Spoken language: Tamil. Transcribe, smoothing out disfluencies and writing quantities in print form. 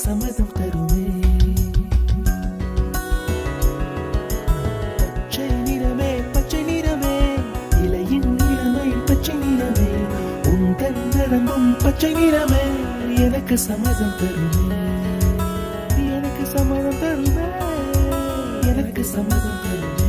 சம்மதம் தருமே. பச்சை நிறமே பச்சை நிறமே, இலையின் நிறமை பச்சை நிறமே, உந்தன் நரம்பும் பச்சை நிறமே, எனக்கு சம்மதம் தருமே, எனக்கு சம்மதம் தருமே, எனக்கு சம்மதம் தருமே.